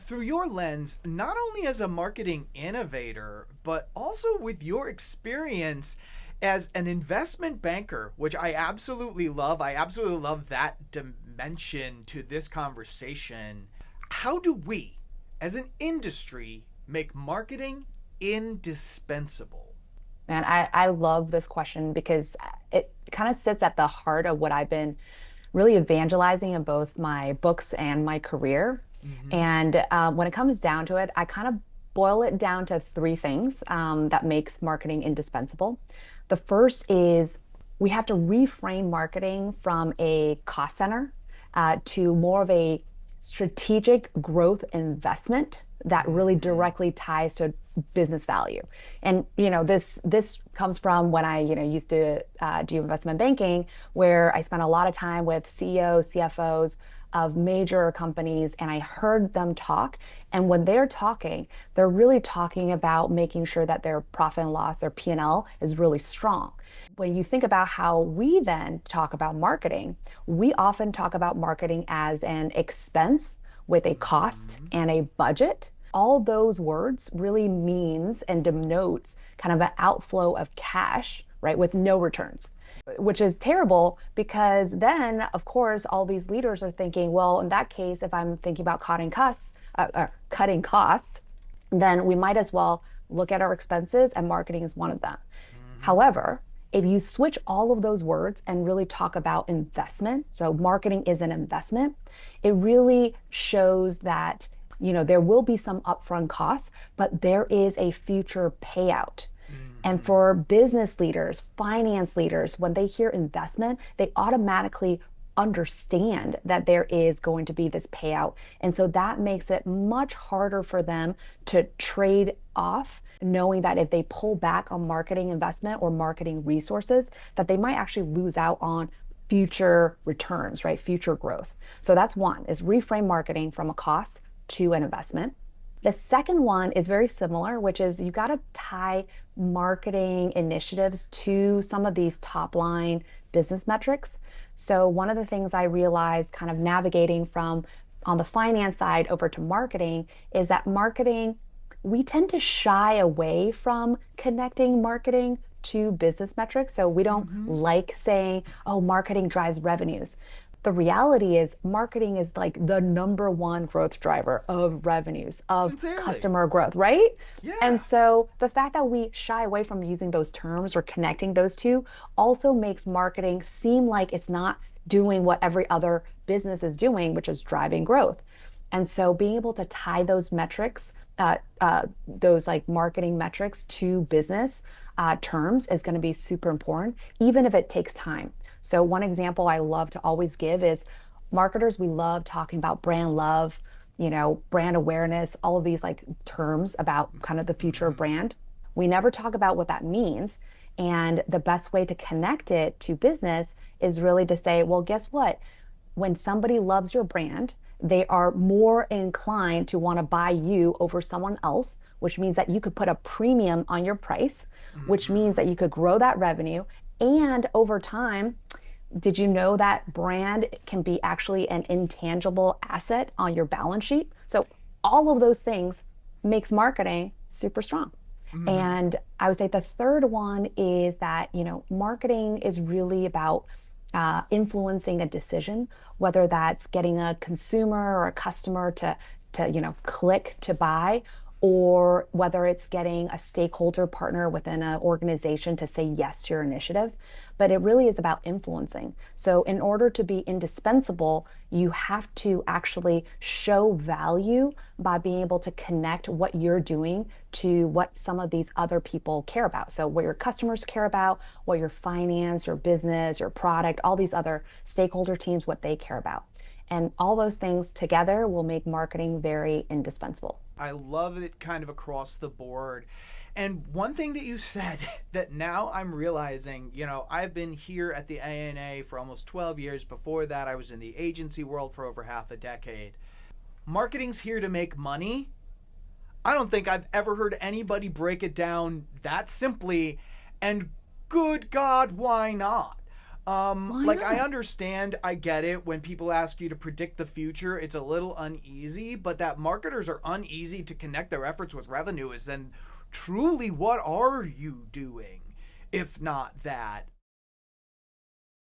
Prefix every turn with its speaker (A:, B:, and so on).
A: through your lens, not only as a marketing innovator, but also with your experience as an investment banker, which I absolutely love. I absolutely love that dimension to this conversation. How do we, as an industry, make marketing indispensable?
B: Man, I love this question because it kind of sits at the heart of what I've been really evangelizing in both my books and my career.
A: Mm-hmm.
B: And when it comes down to it, I kind of boil it down to three things that makes marketing indispensable. The first is we have to reframe marketing from a cost center to more of a strategic growth investment that really
A: Mm-hmm.
B: directly ties to business value. And this comes from when I used to do investment banking, where I spent a lot of time with CEOs, CFOs of major companies, and I heard them talk. And when they're talking, they're really talking about making sure that their profit and loss, their P&L is really strong. When you think about how we then talk about marketing, we often talk about marketing as an expense with a cost
A: Mm-hmm.
B: and a budget. All those words really means and denotes kind of an outflow of cash, right, with no returns, which is terrible because then, of course, all these leaders are thinking, well, in that case, if I'm thinking about cutting costs, then we might as well look at our expenses, and marketing is one of them.
A: Mm-hmm.
B: However, if you switch all of those words and really talk about investment, so marketing is an investment, it really shows that there will be some upfront costs, but there is a future payout. And
A: Mm-hmm.
B: for business leaders, finance leaders, when they hear investment, they automatically understand that there is going to be this payout. And so that makes it much harder for them to trade off, knowing that if they pull back on marketing investment or marketing resources, that they might actually lose out on future returns, right? Future growth. So that's one, is reframe marketing from a cost to an investment. The second one is very similar, which is you got to tie marketing initiatives to some of these top line business metrics. So, one of the things I realized kind of navigating from on the finance side over to marketing is that marketing, we tend to shy away from connecting marketing to business metrics. So, we don't
A: Mm-hmm.
B: like saying, oh, marketing drives revenues. The reality is marketing is like the number one growth driver of revenues, of
A: Sincerely.
B: customer growth, right? And
A: Yeah.
B: so the fact that we shy away from using those terms or connecting those two also makes marketing seem like it's not doing what every other business is doing, which is driving growth. And so being able to tie those metrics, those like marketing metrics to business terms is going to be super important, even if it takes time. So one example I love to always give is marketers, we love talking about brand love, brand awareness, all of these like terms about kind of the future of
A: Mm-hmm.
B: brand. We never talk about what that means. And the best way to connect it to business is really to say, well, guess what? When somebody loves your brand, they are more inclined to want to buy you over someone else, which means that you could put a premium on your price, which means
A: Mm-hmm.
B: that you could grow that revenue. And over time, did you know that brand can be actually an intangible asset on your balance sheet? So all of those things makes marketing super strong.
A: Mm-hmm.
B: And I would say the third one is that, marketing is really about influencing a decision, whether that's getting a consumer or a customer to click to buy, or whether it's getting a stakeholder partner within an organization to say yes to your initiative. But it really is about influencing. So, in order to be indispensable, you have to actually show value by being able to connect what you're doing to what some of these other people care about. So, what your customers care about, what your finance, your business, your product, all these other stakeholder teams, what they care about. And all those things together will make marketing very indispensable.
A: I love it kind of across the board. And one thing that you said that now I'm realizing, I've been here at the ANA for almost 12 years. Before that, I was in the agency world for over half a decade. Marketing's here to make money. I don't think I've ever heard anybody break it down that simply. And good God, why not?
B: Why
A: Like I
B: not?
A: understand, I get it. When people ask you to predict the future, it's a little uneasy, but that marketers are uneasy to connect their efforts with revenue is then truly what are you doing if not that?